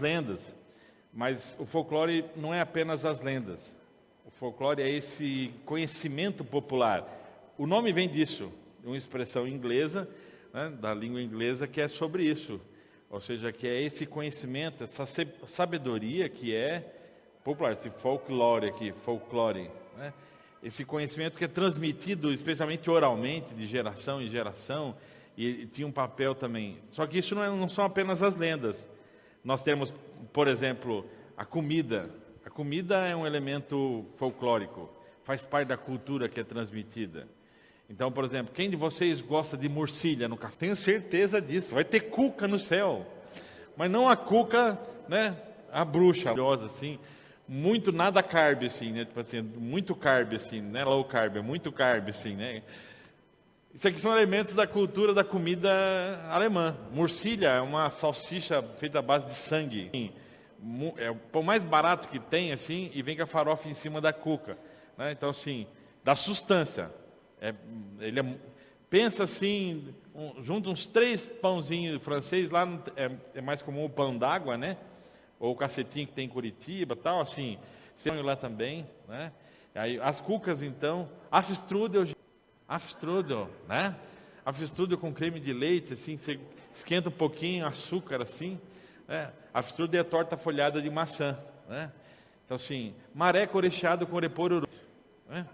lendas, mas o folclore não é apenas as lendas. O folclore é esse conhecimento popular. O nome vem disso, de uma expressão inglesa, né, da língua inglesa, que é sobre isso. Ou seja, que é esse conhecimento, essa sabedoria que é popular, esse folclore aqui, folclore, né? Esse conhecimento que é transmitido especialmente oralmente, de geração em geração, e tinha um papel também. Só que isso não são apenas as lendas. Nós temos, por exemplo, a comida. A comida é um elemento folclórico, faz parte da cultura que é transmitida. Então, por exemplo, quem de vocês gosta de morcilha no café? Tenho certeza disso, vai ter cuca no céu. Mas não a cuca, né, a bruxa, assim, muito nada carb, assim, né, tipo assim, muito carb, assim, né, low carb, muito carb, assim, né. Isso aqui são elementos da cultura da comida alemã. Morcilha é uma salsicha feita à base de sangue. É o pão mais barato que tem, assim, e vem com a farofa em cima da cuca, né? Então, assim, dá sustância. Pensa assim, junta uns 3 pãozinhos francês, lá é mais comum o pão d'água, né? Ou o cacetinho que tem em Curitiba, tal, assim, tem lá também, né? Aí, as cucas, então, afstrudel, né? Afstrudel com creme de leite, assim, você esquenta um pouquinho, açúcar, assim, né? Afstrudel é torta folhada de maçã, né? Então, assim, mareco recheado com repolho, né?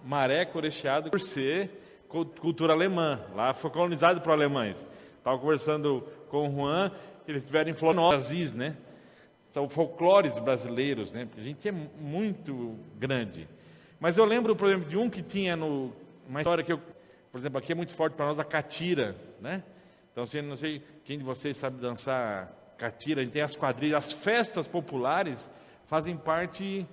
Mareco recheado por ser cultura alemã, lá foi colonizado por alemães. Estava conversando com o Juan, eles tiveram em Florianópolis, né? São folclores brasileiros, né? Porque a gente é muito grande. Mas eu lembro, por exemplo, de um que tinha uma história que por exemplo, aqui é muito forte para nós a catira, né? Então, assim, não sei quem de vocês sabe dançar catira, a gente tem as quadrilhas, as festas populares fazem parte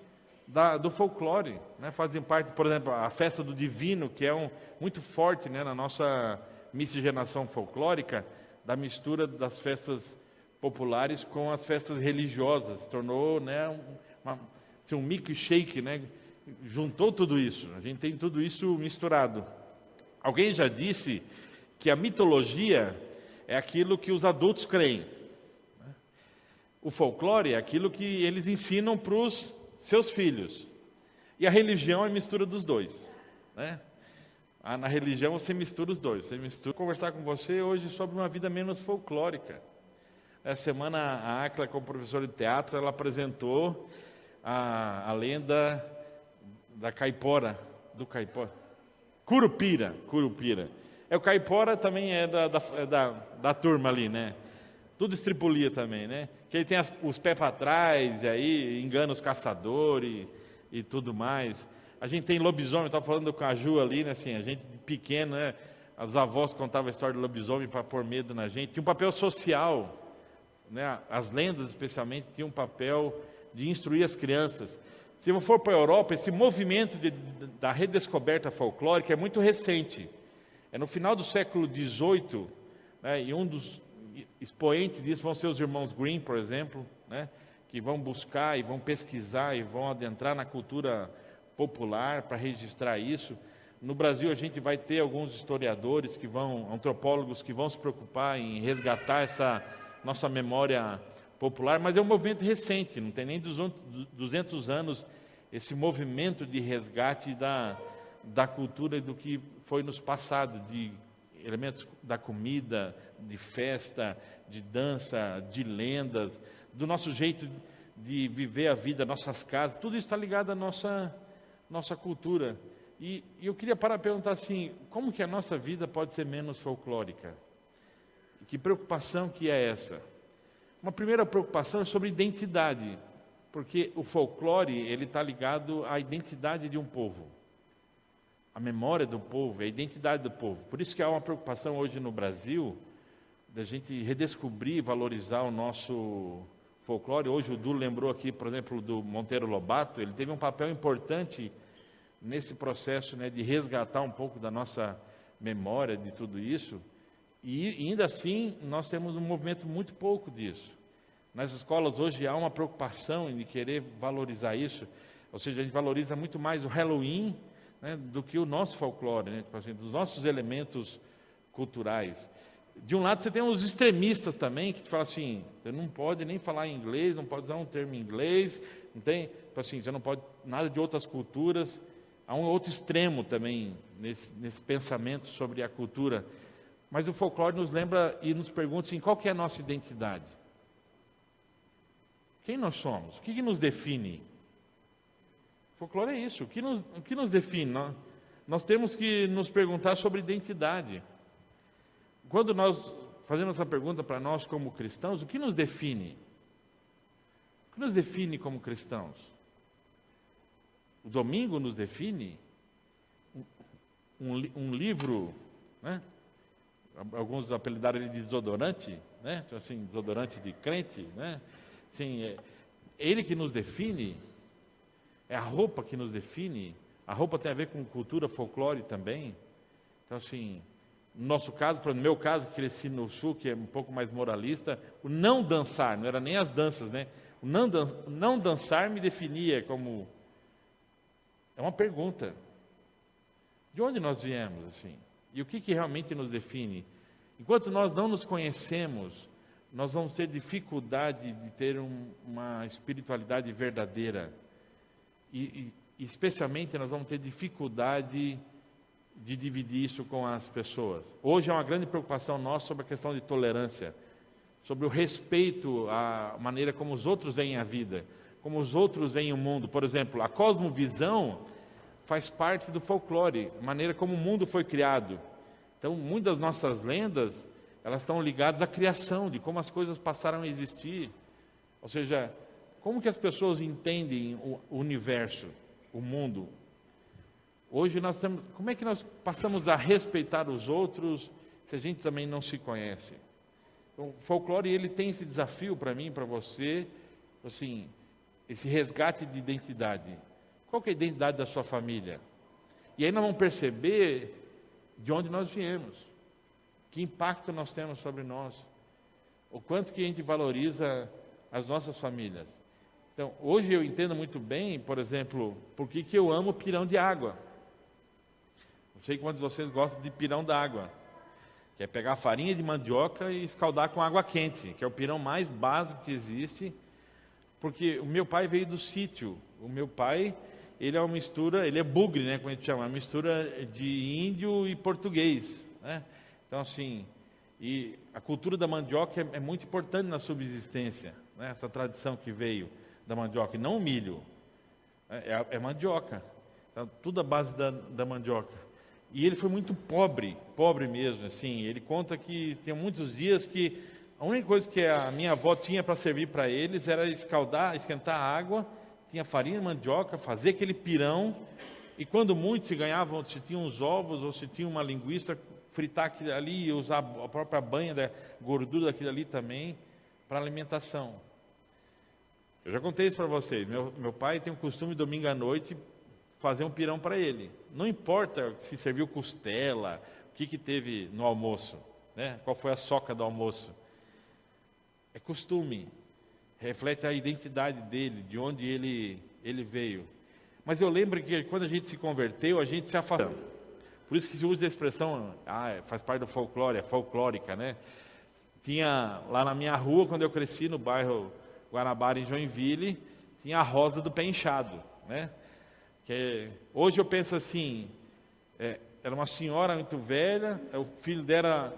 do folclore, né? Fazem parte, por exemplo, a festa do divino, que é muito forte, né, na nossa miscigenação folclórica, da mistura das festas populares com as festas religiosas, se tornou, né, um milkshake, né? Juntou tudo isso, a gente tem tudo isso misturado. Alguém já disse que a mitologia é aquilo que os adultos creem. O folclore é aquilo que eles ensinam para os seus filhos. E a religião é a mistura dos dois, né? Na religião você mistura os dois. Vou conversar com você hoje sobre uma vida menos folclórica. Essa semana a Acla, como professora de teatro, ela apresentou a lenda da caipora, do caipora. Curupira. O caipora também é da turma ali, né? Tudo estripulia também, né? Que ele tem os pés para trás, e aí engana os caçadores e tudo mais. A gente tem lobisomem, estava falando do caju ali, né? Assim, a gente pequeno, né? As avós contavam a história do lobisomem para pôr medo na gente. Tinha um papel social, né? As lendas, especialmente, tinham um papel de instruir as crianças. Se eu for para a Europa, esse movimento da redescoberta folclórica é muito recente. É no final do século XVIII, né, e um dos expoentes disso vão ser os irmãos Grimm, por exemplo, né, que vão buscar e vão pesquisar e vão adentrar na cultura popular para registrar isso. No Brasil, a gente vai ter alguns historiadores, antropólogos que vão se preocupar em resgatar essa nossa memória popular, mas é um movimento recente, não tem nem 200 anos esse movimento de resgate da cultura e do que foi nos passado, de elementos da comida, de festa, de dança, de lendas, do nosso jeito de viver a vida, nossas casas, tudo isso está ligado à nossa cultura. E eu queria parar para perguntar assim, como que a nossa vida pode ser menos folclórica? Que preocupação que é essa? Uma primeira preocupação é sobre identidade, porque o folclore ele está ligado à identidade de um povo, a memória do povo, a identidade do povo. Por isso que há uma preocupação hoje no Brasil da gente redescobrir e valorizar o nosso folclore. Hoje o Du lembrou aqui, por exemplo, do Monteiro Lobato. Ele teve um papel importante nesse processo, né, de resgatar um pouco da nossa memória de tudo isso. E ainda assim, nós temos um movimento muito pouco disso. Nas escolas hoje há uma preocupação em querer valorizar isso, ou seja, a gente valoriza muito mais o Halloween, né, do que o nosso folclore, né, tipo assim, dos nossos elementos culturais. De um lado você tem os extremistas também, que te falam assim, você não pode nem falar inglês, não pode usar um termo em inglês, não tem, assim, você não pode nada de outras culturas. Há um outro extremo também nesse pensamento sobre a cultura. Mas o folclore nos lembra e nos pergunta assim, qual que é a nossa identidade? Quem nós somos? O que nos define? O folclore é isso. O que nos define? Nós temos que nos perguntar sobre identidade. Quando nós fazemos essa pergunta para nós como cristãos, o que nos define? O que nos define como cristãos? O domingo nos define? Um livro, né? Alguns apelidaram ele de desodorante, né? Então, assim, desodorante de crente, né? Assim, é ele que nos define, é a roupa que nos define. A roupa tem a ver com cultura, folclore também. Então, assim, no nosso caso, no meu caso, que cresci no sul, que é um pouco mais moralista, o não dançar, não era nem as danças, né? O não dançar me definia como... É uma pergunta. De onde nós viemos, assim? E o que realmente nos define? Enquanto nós não nos conhecemos, nós vamos ter dificuldade de ter uma espiritualidade verdadeira. E especialmente nós vamos ter dificuldade de dividir isso com as pessoas. Hoje é uma grande preocupação nossa sobre a questão de tolerância, sobre o respeito à maneira como os outros veem a vida, como os outros veem o mundo. Por exemplo, a cosmovisão faz parte do folclore, a maneira como o mundo foi criado. Então, muitas das nossas lendas, elas estão ligadas à criação, de como as coisas passaram a existir. Ou seja, como que as pessoas entendem o universo, o mundo? Hoje nós temos, como é que nós passamos a respeitar os outros se a gente também não se conhece? Então, o folclore, ele tem esse desafio para mim, para você, assim, esse resgate de identidade. Qual que é a identidade da sua família? E aí nós vamos perceber de onde nós viemos, que impacto nós temos sobre nós, o quanto que a gente valoriza as nossas famílias. Então, hoje eu entendo muito bem, por exemplo, por que eu amo pirão de água. Não sei quantos de vocês gostam de pirão d'água, que é pegar farinha de mandioca e escaldar com água quente, que é o pirão mais básico que existe, porque o meu pai veio do sítio. O meu pai, ele é uma mistura, ele é bugre, né, como a gente chama, uma mistura de índio e português, né? Então, assim, e a cultura da mandioca é muito importante na subsistência, né? Essa tradição que veio da mandioca, e não o milho, é mandioca, então, tudo à base da mandioca. E ele foi muito pobre mesmo, assim. Ele conta que tem muitos dias que a única coisa que a minha avó tinha para servir para eles era esquentar a água, tinha farinha de mandioca, fazer aquele pirão, e quando muito se ganhavam, se tinha uns ovos ou se tinha uma linguiça, fritar aquilo ali e usar a própria banha da gordura daquilo ali também para alimentação. Eu já contei isso para vocês. Meu pai tem o costume, domingo à noite, fazer um pirão para ele. Não importa se serviu costela, o que teve no almoço, né? Qual foi a soca do almoço. É costume, reflete a identidade dele, de onde ele veio. Mas eu lembro que quando a gente se converteu, a gente se afastou. Por isso que se usa a expressão, faz parte do folclore, é folclórica, né? Tinha lá na minha rua, quando eu cresci, no bairro Guanabara, em Joinville, tinha a Rosa do Pé Inchado, né? Hoje eu penso assim, era uma senhora muito velha, o filho dela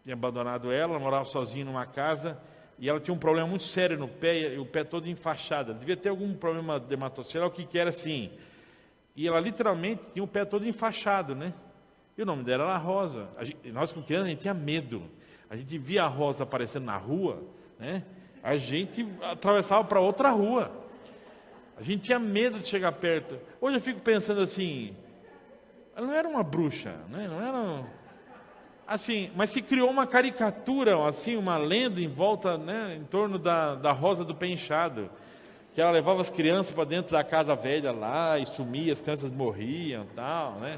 tinha abandonado ela morava sozinha numa casa, e ela tinha um problema muito sério no pé, e o pé todo enfaixado. Ela devia ter algum problema de dermatocele, o que era assim. E ela literalmente tinha o pé todo enfaixado, né? E o nome dela era Rosa. Nós com criança, a gente tinha medo. A gente via a Rosa aparecendo na rua, né? A gente atravessava para outra rua. A gente tinha medo de chegar perto. Hoje eu fico pensando assim, ela não era uma bruxa, né? Não era assim, mas se criou uma caricatura, assim, uma lenda em volta, né, em torno da Rosa do Pé Inchado, que ela levava as crianças para dentro da casa velha lá e sumia, as crianças morriam, tal, né?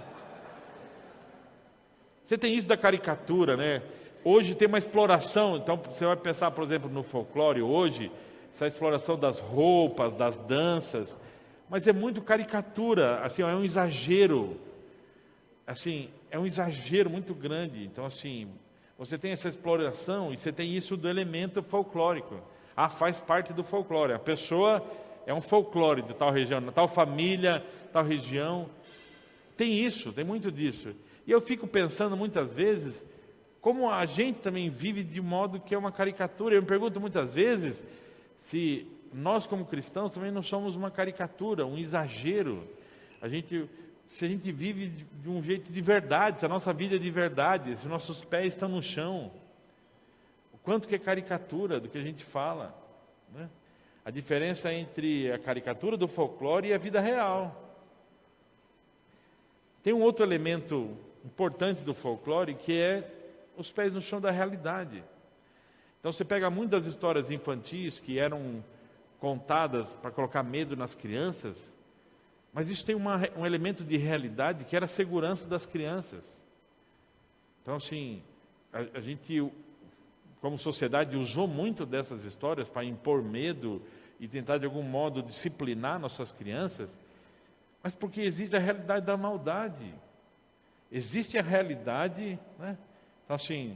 Você tem isso da caricatura, né? Hoje tem uma exploração, então você vai pensar, por exemplo, no folclore hoje, essa exploração das roupas, das danças, mas é muito caricatura, assim, é um exagero, assim, é um exagero muito grande. Então, assim, você tem essa exploração e você tem isso do elemento folclórico. Faz parte do folclore. A pessoa é um folclore de tal região, de tal família, tal região. Tem isso, tem muito disso. E eu fico pensando muitas vezes como a gente também vive de modo que é uma caricatura. Eu me pergunto muitas vezes se nós como cristãos também não somos uma caricatura, um exagero. Se a gente vive de um jeito de verdade, se a nossa vida é de verdade, se nossos pés estão no chão, o quanto que é caricatura do que a gente fala, né? A diferença entre a caricatura do folclore e a vida real. Tem um outro elemento importante do folclore que é os pés no chão da realidade. Então você pega muitas histórias infantis que eram contadas para colocar medo nas crianças, mas isso tem um elemento de realidade que era a segurança das crianças. Então, assim, a gente, como sociedade, usou muito dessas histórias para impor medo e tentar, de algum modo, disciplinar nossas crianças, mas porque existe a realidade da maldade. Existe a realidade, né? Então, assim,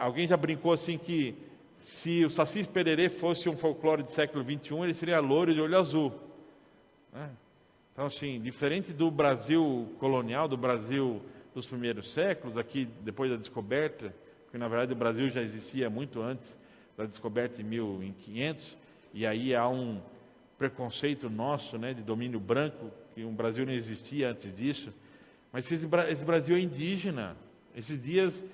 alguém já brincou assim que se o Saci Pererê fosse um folclore do século XXI, ele seria loiro de olho azul. Então, assim, diferente do Brasil colonial, do Brasil dos primeiros séculos, aqui depois da descoberta, porque na verdade o Brasil já existia muito antes da descoberta em 1500, e aí há um preconceito nosso, né, de domínio branco, que o Brasil não existia antes disso, mas esse Brasil é indígena. Esses dias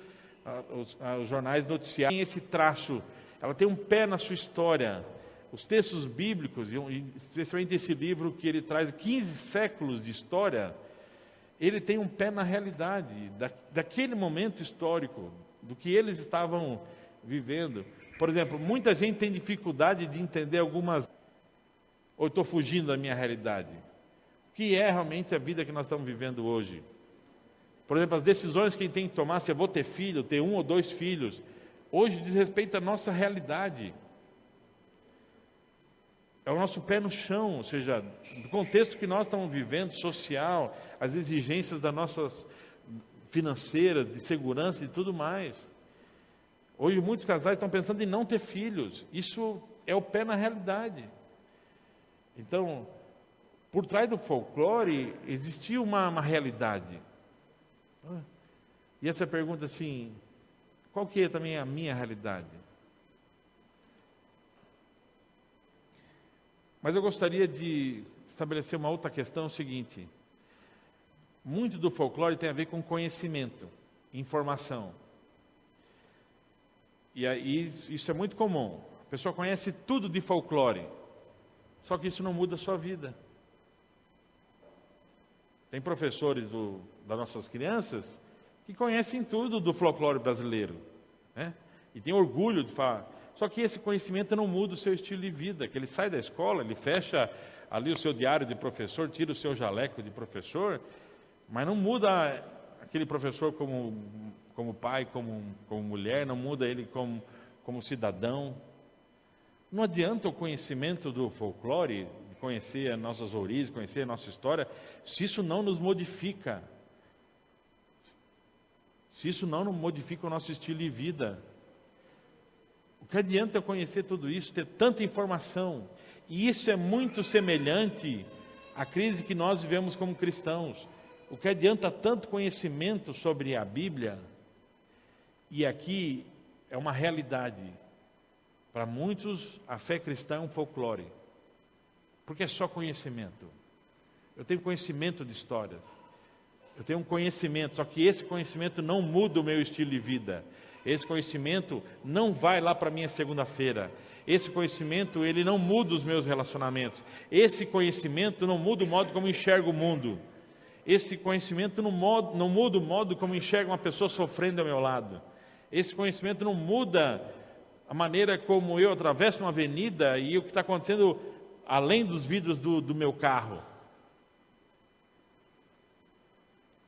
os jornais noticiaram esse traço, ela tem um pé na sua história. Os textos bíblicos, e especialmente esse livro que ele traz 15 séculos de história, ele tem um pé na realidade, daquele momento histórico, do que eles estavam vivendo. Por exemplo, muita gente tem dificuldade de entender ou eu estou fugindo da minha realidade. O que é realmente a vida que nós estamos vivendo hoje? Por exemplo, as decisões que a gente tem que tomar, se eu vou ter filho, ter 1 ou 2 filhos, hoje diz respeito à nossa realidade. É o nosso pé no chão, ou seja, do contexto que nós estamos vivendo, social, as exigências das nossas financeiras, de segurança e tudo mais. Hoje muitos casais estão pensando em não ter filhos. Isso é o pé na realidade. Então, por trás do folclore, existia uma realidade. E essa pergunta assim, qual que é também a minha realidade? Mas eu gostaria de estabelecer uma outra questão, o seguinte: muito do folclore tem a ver com conhecimento, informação. E aí isso é muito comum. A pessoa conhece tudo de folclore, só que isso não muda a sua vida. Tem professores das nossas crianças que conhecem tudo do folclore brasileiro, né? E tem orgulho de falar. Só que esse conhecimento não muda o seu estilo de vida, que ele sai da escola, ele fecha ali o seu diário de professor, tira o seu jaleco de professor, mas não muda aquele professor como pai, como mulher, não muda ele como cidadão. Não adianta o conhecimento do folclore, de conhecer as nossas origens, conhecer a nossa história, se isso não nos modifica. Se isso não modifica o nosso estilo de vida. O que adianta eu conhecer tudo isso, ter tanta informação? E isso é muito semelhante à crise que nós vivemos como cristãos. O que adianta tanto conhecimento sobre a Bíblia? E aqui é uma realidade. Para muitos, a fé cristã é um folclore. Porque é só conhecimento. Eu tenho conhecimento de histórias. Eu tenho um conhecimento, só que esse conhecimento não muda o meu estilo de vida. Esse conhecimento não vai lá para a minha segunda-feira. Esse conhecimento, ele não muda os meus relacionamentos. Esse conhecimento não muda o modo como eu enxergo o mundo. Esse conhecimento não muda o modo como eu enxergo uma pessoa sofrendo ao meu lado. Esse conhecimento não muda a maneira como eu atravesso uma avenida e o que está acontecendo além dos vidros do meu carro.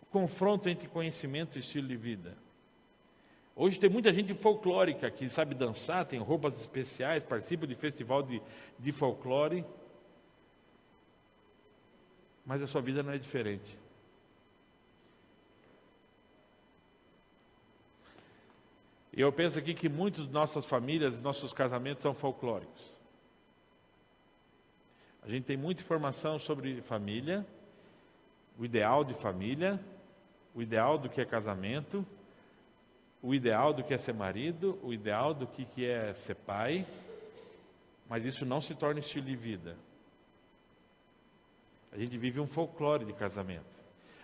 O confronto entre conhecimento e estilo de vida. Hoje tem muita gente folclórica que sabe dançar, tem roupas especiais, participa de festival de folclore, mas a sua vida não é diferente. E eu penso aqui que muitas de nossas famílias, nossos casamentos são folclóricos. A gente tem muita informação sobre família, o ideal de família, o ideal do que é casamento, o ideal do que é ser marido, o ideal do que é ser pai, mas isso não se torna estilo de vida. A gente vive um folclore de casamento.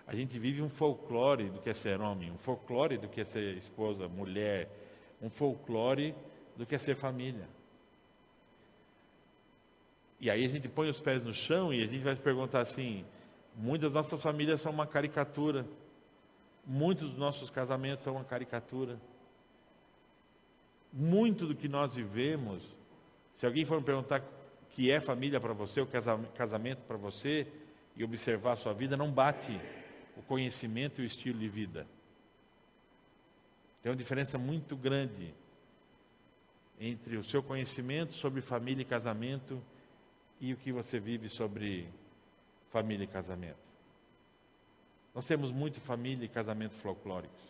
A gente vive um folclore do que é ser homem, um folclore do que é ser esposa, mulher, um folclore do que é ser família. E aí a gente põe os pés no chão e a gente vai se perguntar assim, muitas das nossas famílias são uma caricatura, muitos dos nossos casamentos são uma caricatura. Muito do que nós vivemos, se alguém for me perguntar o que é família para você, o casamento para você, e observar a sua vida, não bate o conhecimento e o estilo de vida. Tem uma diferença muito grande entre o seu conhecimento sobre família e casamento e o que você vive sobre família e casamento. Nós temos muito família e casamento folclóricos.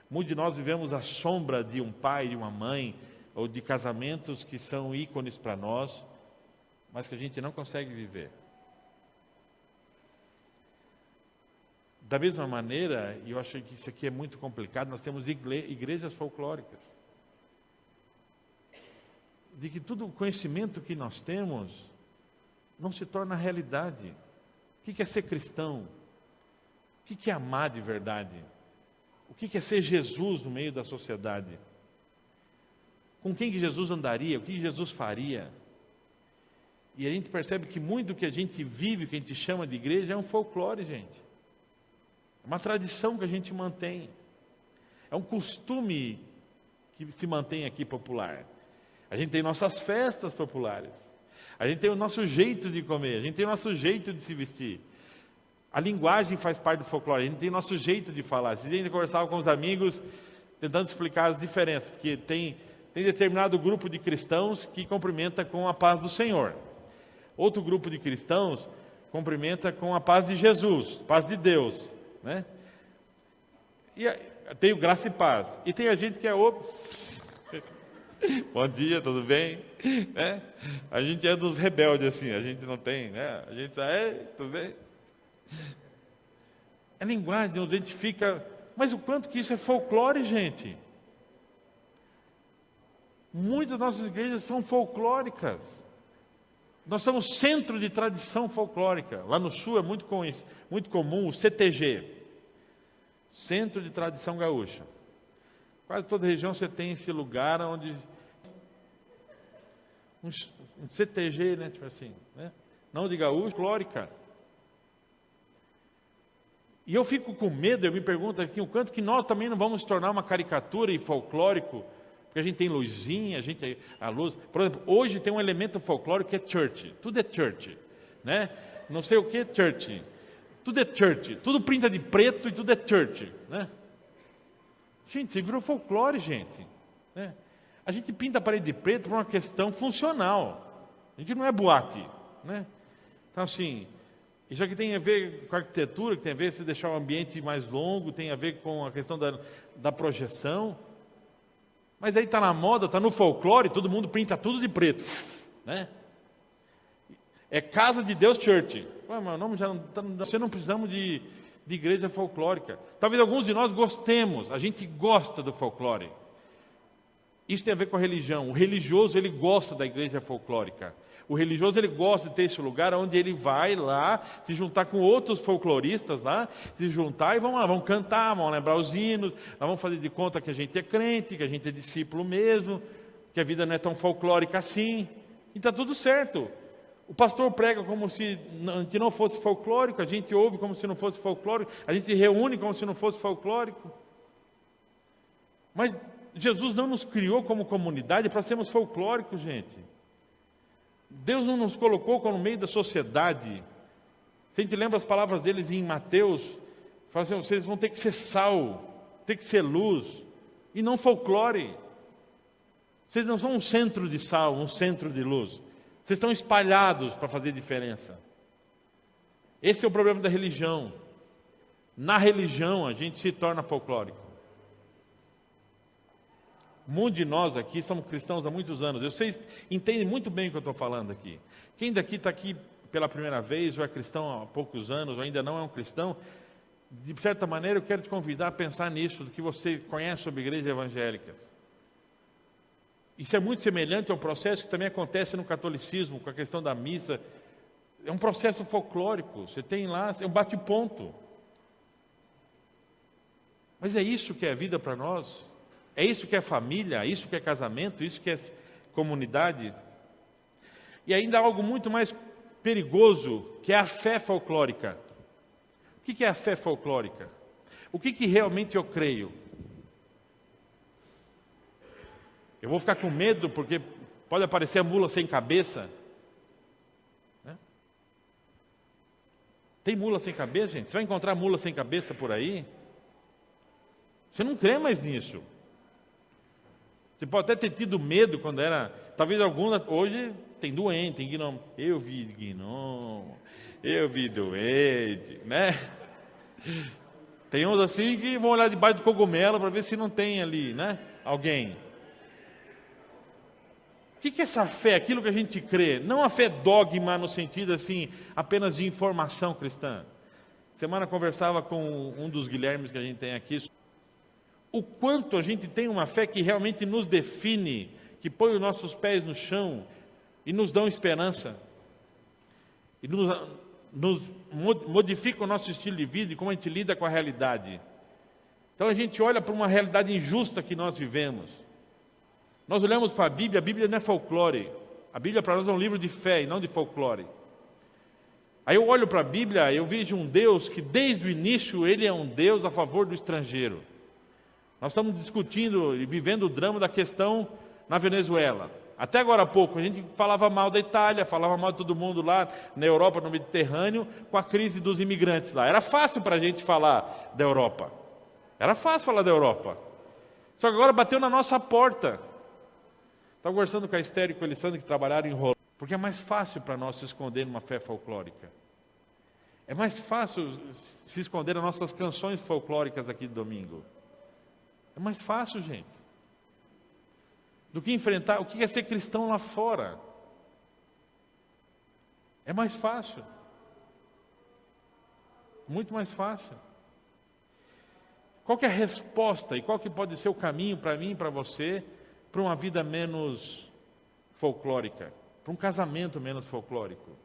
Muitos de nós vivemos à sombra de um pai, de uma mãe, ou de casamentos que são ícones para nós, mas que a gente não consegue viver. Da mesma maneira, e eu acho que isso aqui é muito complicado, nós temos igrejas folclóricas. De que todo o conhecimento que nós temos não se torna realidade. O que é ser cristão? O que é amar de verdade? O que é ser Jesus no meio da sociedade? Com quem que Jesus andaria? O que Jesus faria? E a gente percebe que muito do que a gente vive, que a gente chama de igreja, é um folclore, gente. É uma tradição que a gente mantém. É um costume que se mantém aqui popular. A gente tem nossas festas populares. A gente tem o nosso jeito de comer. A gente tem o nosso jeito de se vestir. A linguagem faz parte do folclore. A gente tem o nosso jeito de falar. A gente conversava com os amigos, tentando explicar as diferenças. Porque tem determinado grupo de cristãos que cumprimenta com a paz do Senhor. Outro grupo de cristãos cumprimenta com a paz de Jesus, paz de Deus. Né? E tem o graça e paz. E tem a gente que é bom dia, tudo bem? Né? A gente é dos rebeldes assim, a gente não tem, né? A gente tudo bem? A linguagem nos identifica, mas o quanto que isso é folclore, gente? Muitas das nossas igrejas são folclóricas. Nós somos centro de tradição folclórica. Lá no sul é muito comum o CTG, Centro de Tradição Gaúcha. Quase toda região você tem esse lugar onde um CTG, né, tipo assim, né? Não de gaúcho, folclórica. E eu fico com medo, eu me pergunto aqui, o quanto que nós também não vamos tornar uma caricatura e folclórico, porque a gente tem luzinha, a luz. Por exemplo, hoje tem um elemento folclórico que é church, tudo é church, né? Não sei o que é church, tudo é church, tudo pinta de preto e tudo é church, né? Gente, você virou folclore, gente, né? A gente pinta a parede de preto por uma questão funcional, a gente não é boate, né? Então assim, isso aqui tem a ver com a arquitetura, que tem a ver com deixar o ambiente mais longo, tem a ver com a questão da projeção. Mas aí está na moda, está no folclore, todo mundo pinta tudo de preto, né? É Casa de Deus Church. Ué, meu nome já não está. Você não precisamos de igreja folclórica. Talvez alguns de nós gostemos, a gente gosta do folclore. Isso tem a ver com a religião. O religioso, ele gosta da igreja folclórica. O religioso, ele gosta de ter esse lugar onde ele vai lá, se juntar com outros folcloristas lá, se juntar e vamos lá, vamos cantar, vamos lembrar os hinos, nós vamos fazer de conta que a gente é crente, que a gente é discípulo mesmo, que a vida não é tão folclórica assim, e está tudo certo. O pastor prega como se não fosse folclórico, a gente ouve como se não fosse folclórico, a gente reúne como se não fosse folclórico. Mas Jesus não nos criou como comunidade para sermos folclóricos, gente. Deus não nos colocou no meio da sociedade. Se a gente lembra as palavras deles em Mateus, fala assim, vocês vão ter que ser sal, ter que ser luz, e não folclore. Vocês não são um centro de sal, um centro de luz. Vocês estão espalhados para fazer diferença. Esse é o problema da religião. Na religião a gente se torna folclórico. Muitos de nós aqui somos cristãos há muitos anos. Vocês entendem muito bem o que eu estou falando aqui. Quem daqui está aqui pela primeira vez, ou é cristão há poucos anos, ou ainda não é um cristão, de certa maneira eu quero te convidar a pensar nisso, do que você conhece sobre igrejas evangélicas. Isso é muito semelhante ao processo que também acontece no catolicismo, com a questão da missa. É um processo folclórico, você tem lá, é um bate-ponto. Mas é isso que é vida para nós? É isso que é família? É isso que é casamento? É isso que é comunidade? E ainda há algo muito mais perigoso, que é a fé folclórica. O que é a fé folclórica? O que realmente eu creio? Eu vou ficar com medo porque pode aparecer a mula sem cabeça? Né? Tem mula sem cabeça, gente? Você vai encontrar mula sem cabeça por aí? Você não crê mais nisso. Você pode até ter tido medo quando era... Talvez alguma... Hoje tem doente, tem gnomo. Eu vi gnomo, eu vi doente, né? Tem uns assim que vão olhar debaixo do cogumelo para ver se não tem ali, né? Alguém. O que é essa fé? Aquilo que a gente crê. Não a fé dogma no sentido assim, apenas de informação cristã. Semana conversava com um dos Guilhermes que a gente tem aqui. O quanto a gente tem uma fé que realmente nos define, que põe os nossos pés no chão e nos dão esperança. E nos modifica o nosso estilo de vida e como a gente lida com a realidade. Então a gente olha para uma realidade injusta que nós vivemos. Nós olhamos para a Bíblia não é folclore. A Bíblia para nós é um livro de fé e não de folclore. Aí eu olho para a Bíblia, eu vejo um Deus que desde o início ele é um Deus a favor do estrangeiro. Nós estamos discutindo e vivendo o drama da questão na Venezuela. Até agora há pouco, a gente falava mal da Itália, falava mal de todo mundo lá na Europa, no Mediterrâneo, com a crise dos imigrantes lá. Era fácil para a gente falar da Europa. Era fácil falar da Europa. Só que agora bateu na nossa porta. Estava conversando com a Esther e com o Alessandro, que trabalharam em Roma. Porque é mais fácil para nós se esconder numa fé folclórica. É mais fácil se esconder nas nossas canções folclóricas aqui de domingo. É mais fácil, gente, do que enfrentar o que é ser cristão lá fora. É mais fácil. Muito mais fácil. Qual que é a resposta e qual que pode ser o caminho para mim e para você para uma vida menos folclórica, para um casamento menos folclórico,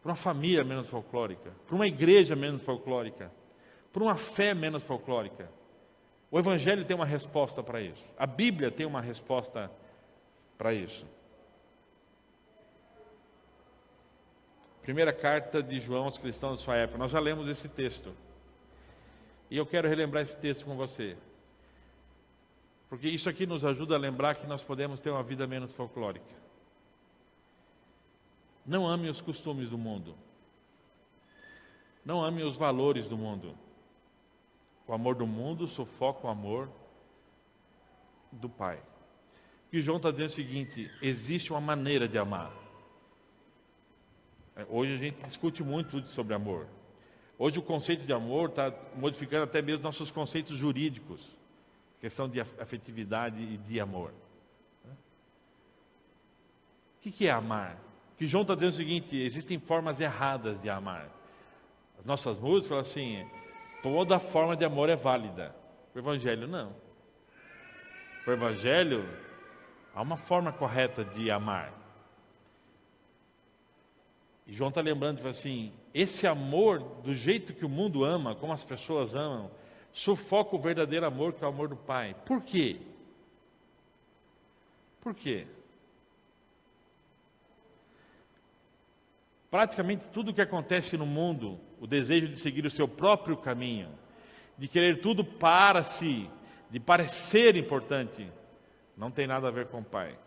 para uma família menos folclórica, para uma igreja menos folclórica, para uma fé menos folclórica? O Evangelho tem uma resposta para isso. A Bíblia tem uma resposta para isso. Primeira carta de João aos cristãos de sua época. Nós já lemos esse texto. E eu quero relembrar esse texto com você. Porque isso aqui nos ajuda a lembrar que nós podemos ter uma vida menos folclórica. Não ame os costumes do mundo. Não ame os valores do mundo. O amor do mundo sufoca o amor do Pai. E João está dizendo o seguinte: existe uma maneira de amar. Hoje a gente discute muito sobre amor. Hoje o conceito de amor está modificando até mesmo nossos conceitos jurídicos. Questão de afetividade e de amor. O que é amar? Que João está dizendo o seguinte: existem formas erradas de amar. As nossas músicas falam assim: toda forma de amor é válida. O Evangelho não. O Evangelho, há uma forma correta de amar. E João está lembrando assim: esse amor, do jeito que o mundo ama, como as pessoas amam, sufoca o verdadeiro amor, que é o amor do Pai. Por quê? Por quê? Praticamente tudo o que acontece no mundo, o desejo de seguir o seu próprio caminho, de querer tudo para si, de parecer importante, não tem nada a ver com o Pai.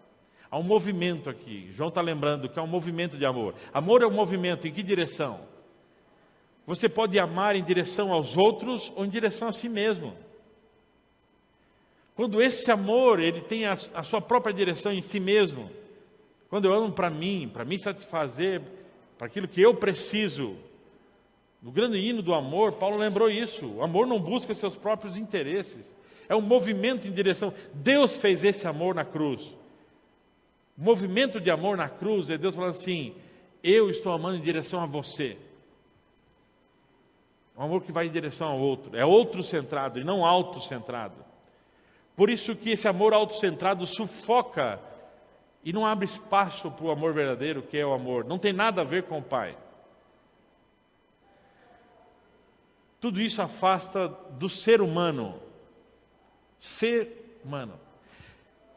Há um movimento aqui. João está lembrando que é um movimento de amor. Amor é um movimento. Em que direção? Você pode amar em direção aos outros ou em direção a si mesmo. Quando esse amor ele tem a sua própria direção em si mesmo, quando eu amo para mim satisfazer, para aquilo que eu preciso. No grande hino do amor, Paulo lembrou isso. O amor não busca seus próprios interesses. É um movimento em direção. Deus fez esse amor na cruz. O movimento de amor na cruz é Deus falando assim: eu estou amando em direção a você. Um amor que vai em direção ao outro. É outro-centrado e não auto-centrado. Por isso que esse amor autocentrado sufoca e não abre espaço para o amor verdadeiro, que é o amor. Não tem nada a ver com o Pai. Tudo isso afasta do ser humano. Ser humano.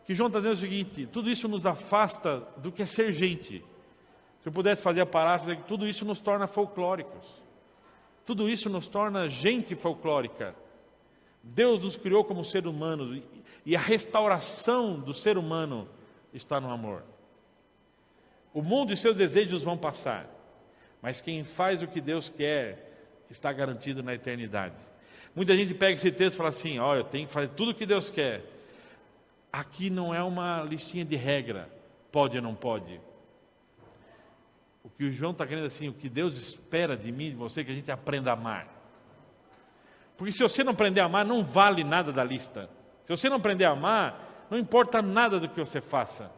O que João está dizendo é o seguinte: tudo isso nos afasta do que é ser gente. Se eu pudesse fazer a paráfrase, tudo isso nos torna folclóricos. Tudo isso nos torna gente folclórica. Deus nos criou como ser humano e a restauração do ser humano está no amor. O mundo e seus desejos vão passar, mas quem faz o que Deus quer está garantido na eternidade. Muita gente pega esse texto e fala assim: ó, eu tenho que fazer tudo o que Deus quer. Aqui não é uma listinha de regra, pode ou não pode. O que o João está querendo assim, o que Deus espera de mim, de você, é que a gente aprenda a amar. Porque se você não aprender a amar, não vale nada da lista. Se você não aprender a amar, não importa nada do que você faça.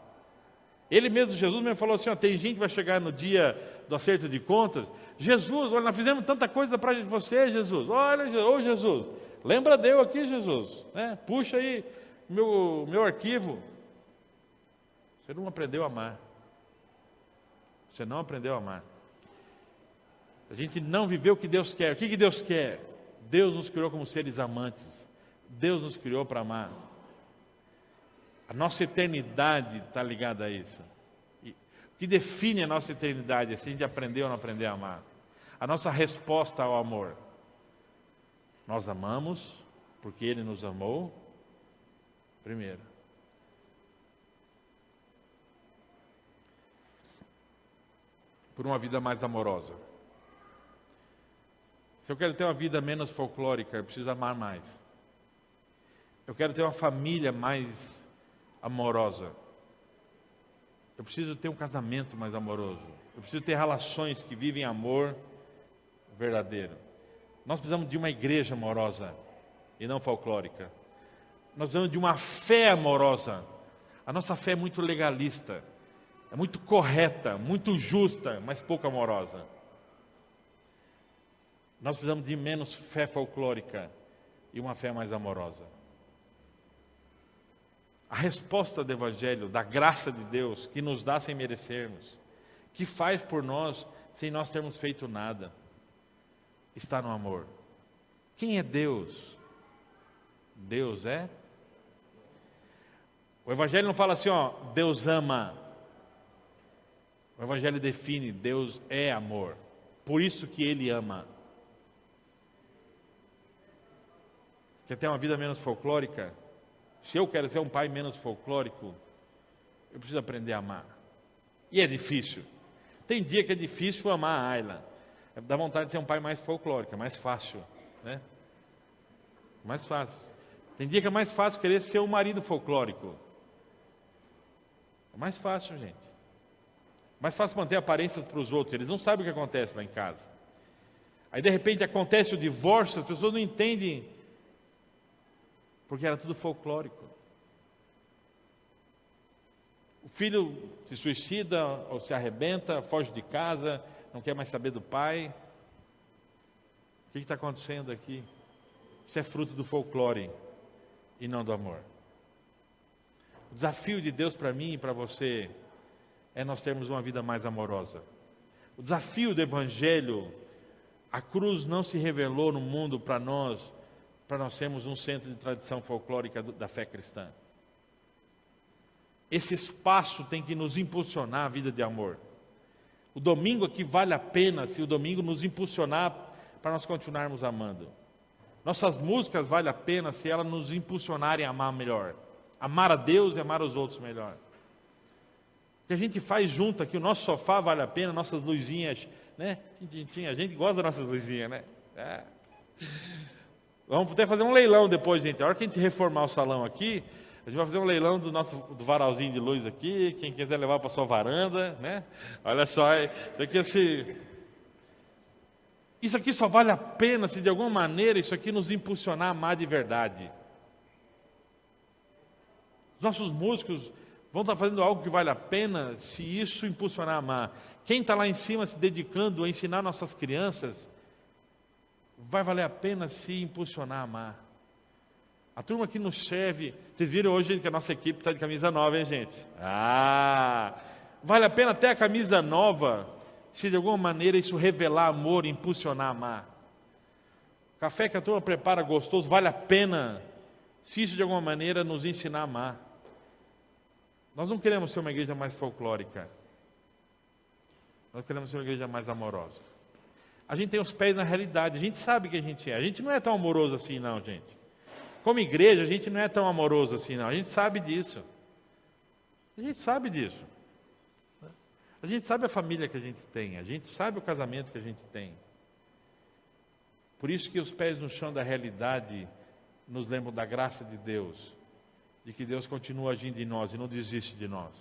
Ele mesmo, Jesus mesmo falou assim: ó, tem gente que vai chegar no dia do acerto de contas. Jesus, olha, nós fizemos tanta coisa para você, Jesus. Olha, ô Jesus, lembra de eu aqui, Jesus, né? Puxa aí meu arquivo. Você não aprendeu a amar. Você não aprendeu a amar. A gente não viveu o que Deus quer. O que Deus quer? Deus nos criou como seres amantes. Deus nos criou para amar. A nossa eternidade está ligada a isso. E o que define a nossa eternidade é se a gente aprendeu ou não aprender a amar. A nossa resposta ao amor: nós amamos porque Ele nos amou primeiro. Por uma vida mais amorosa. Se eu quero ter uma vida menos folclórica, eu preciso amar mais. Eu quero ter uma família mais amorosa. Eu preciso ter um casamento mais amoroso. Eu preciso ter relações que vivem amor verdadeiro. Nós precisamos de uma igreja amorosa e não folclórica. Nós precisamos de uma fé amorosa. A nossa fé é muito legalista, é muito correta, muito justa, mas pouco amorosa. Nós precisamos de menos fé folclórica e uma fé mais amorosa. A resposta do Evangelho, da graça de Deus, que nos dá sem merecermos, que faz por nós sem nós termos feito nada, está no amor. Quem é Deus? Deus é? O Evangelho não fala assim, ó, Deus ama. O Evangelho define: Deus é amor. Por isso que Ele ama. Quer ter uma vida menos folclórica? Se eu quero ser um pai menos folclórico, eu preciso aprender a amar. E é difícil. Tem dia que é difícil amar a Ayla. Dá vontade de ser um pai mais folclórico, é mais fácil, né? Mais fácil. Tem dia que é mais fácil querer ser um marido folclórico. É mais fácil, gente. Mais fácil manter aparências para os outros. Eles não sabem o que acontece lá em casa. Aí de repente acontece o divórcio, as pessoas não entendem, porque era tudo folclórico. O filho se suicida ou se arrebenta, foge de casa, não quer mais saber do pai. O que está acontecendo aqui? Isso é fruto do folclore e não do amor. O desafio de Deus para mim e para você é nós termos uma vida mais amorosa. O desafio do Evangelho, a cruz não se revelou no mundo para nós sermos um centro de tradição folclórica da fé cristã. Esse espaço tem que nos impulsionar a vida de amor. O domingo aqui vale a pena se o domingo nos impulsionar para nós continuarmos amando. Nossas músicas vale a pena se elas nos impulsionarem a amar melhor. Amar a Deus e amar os outros melhor. O que a gente faz junto aqui, o nosso sofá vale a pena, nossas luzinhas, né? A gente gosta das nossas luzinhas, né? É. Vamos até fazer um leilão depois, gente. A hora que a gente reformar o salão aqui, a gente vai fazer um leilão do varalzinho de luz aqui. Quem quiser levar para a sua varanda, né? Olha só, isso aqui só vale a pena se de alguma maneira isso aqui nos impulsionar a amar de verdade. Os nossos músicos vão estar fazendo algo que vale a pena se isso impulsionar a amar. Quem está lá em cima se dedicando a ensinar nossas crianças, vai valer a pena se impulsionar a amar. A turma que nos serve, vocês viram hoje que a nossa equipe está de camisa nova, hein, gente? Vale a pena até a camisa nova, se de alguma maneira isso revelar amor, impulsionar a amar. O café que a turma prepara gostoso, vale a pena, se isso de alguma maneira nos ensinar a amar. Nós não queremos ser uma igreja mais folclórica. Nós queremos ser uma igreja mais amorosa. A gente tem os pés na realidade, a gente sabe que a gente é. A gente não é tão amoroso assim não, gente. Como igreja, a gente não é tão amoroso assim não. A gente sabe disso. A gente sabe disso. A gente sabe a família que a gente tem. A gente sabe o casamento que a gente tem. Por isso que os pés no chão da realidade nos lembram da graça de Deus. De que Deus continua agindo em nós e não desiste de nós.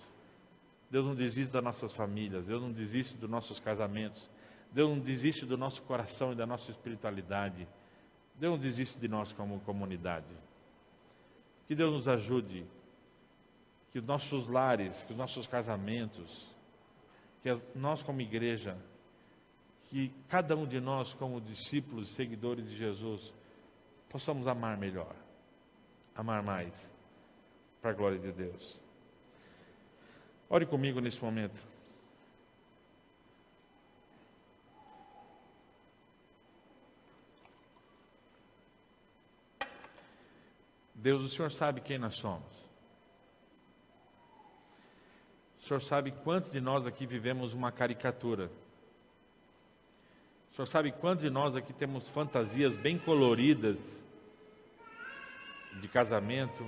Deus não desiste das nossas famílias. Deus não desiste dos nossos casamentos. Deus não desiste do nosso coração e da nossa espiritualidade. Deus não desiste de nós como comunidade. Que Deus nos ajude. Que os nossos lares, que os nossos casamentos, que nós como igreja, que cada um de nós como discípulos e seguidores de Jesus, possamos amar melhor, amar mais, para a glória de Deus. Ore comigo nesse momento. Deus, o Senhor sabe quem nós somos. O Senhor sabe quantos de nós aqui vivemos uma caricatura. O Senhor sabe quantos de nós aqui temos fantasias bem coloridas de casamento,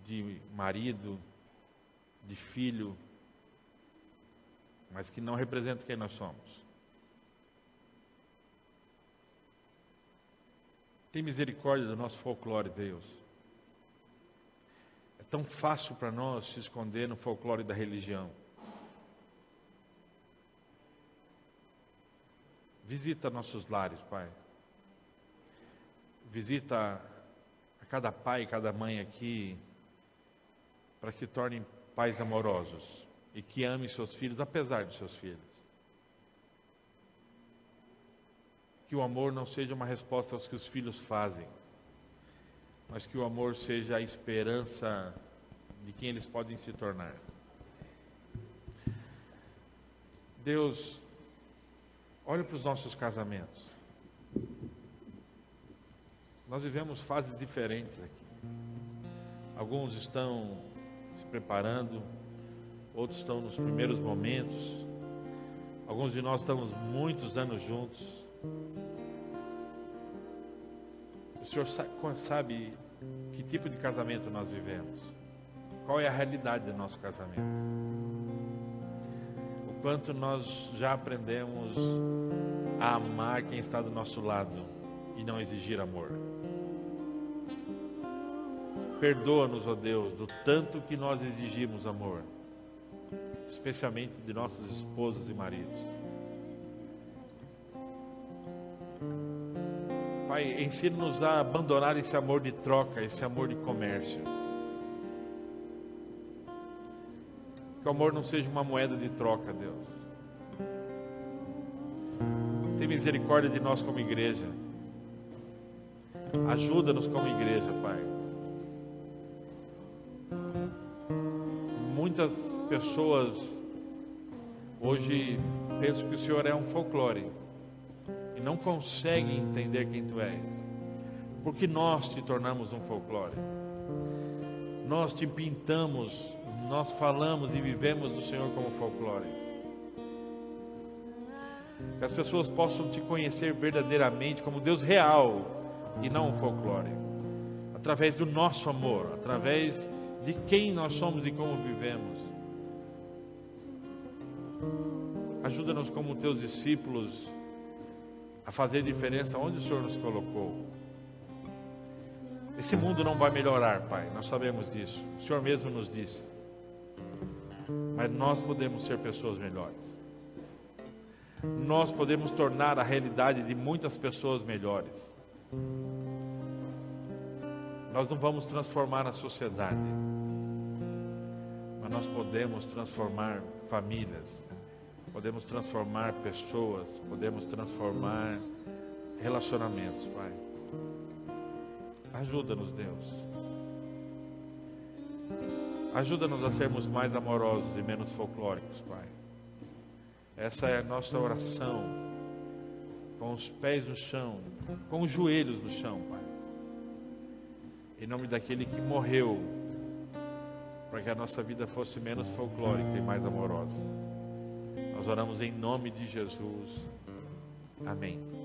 de marido, de filho, mas que não representam quem nós somos. Tem misericórdia do nosso folclore, Deus. É tão fácil para nós se esconder no folclore da religião. Visita nossos lares, Pai. Visita a cada pai e cada mãe aqui, para que se tornem pais amorosos e que amem seus filhos, apesar de seus filhos. Que o amor não seja uma resposta aos que os filhos fazem, mas que o amor seja a esperança de quem eles podem se tornar. Deus, olha para os nossos casamentos. Nós vivemos fases diferentes aqui. Alguns estão se preparando, outros estão nos primeiros momentos. Alguns de nós estamos muitos anos juntos. O Senhor sabe que tipo de casamento nós vivemos. Qual é a realidade do nosso casamento. O quanto nós já aprendemos a amar quem está do nosso lado e não exigir amor. Perdoa-nos, ó Deus, do tanto que nós exigimos amor, especialmente de nossas esposas e maridos. Pai, ensina-nos a abandonar esse amor de troca, esse amor de comércio. Que o amor não seja uma moeda de troca, Deus. Tem misericórdia de nós como igreja. Ajuda-nos como igreja, Pai. Muitas pessoas hoje pensam que o Senhor é um folclore e não conseguem entender quem Tu és, porque nós te tornamos um folclore. Nós te pintamos, nós falamos e vivemos do Senhor como folclore. Que as pessoas possam Te conhecer verdadeiramente como Deus real e não um folclore, através do nosso amor, através de quem nós somos e como vivemos. Ajuda-nos como Teus discípulos a fazer diferença onde o Senhor nos colocou. Esse mundo não vai melhorar, Pai, nós sabemos disso, o Senhor mesmo nos disse. Mas nós podemos ser pessoas melhores. Nós podemos tornar a realidade de muitas pessoas melhores. Nós não vamos transformar a sociedade, mas nós podemos transformar famílias, podemos transformar pessoas, podemos transformar relacionamentos, Pai. Ajuda-nos, Deus. Ajuda-nos a sermos mais amorosos e menos folclóricos, Pai. Essa é a nossa oração, com os pés no chão, com os joelhos no chão, Pai. Em nome daquele que morreu, para que a nossa vida fosse menos folclórica e mais amorosa. Nós oramos em nome de Jesus. Amém.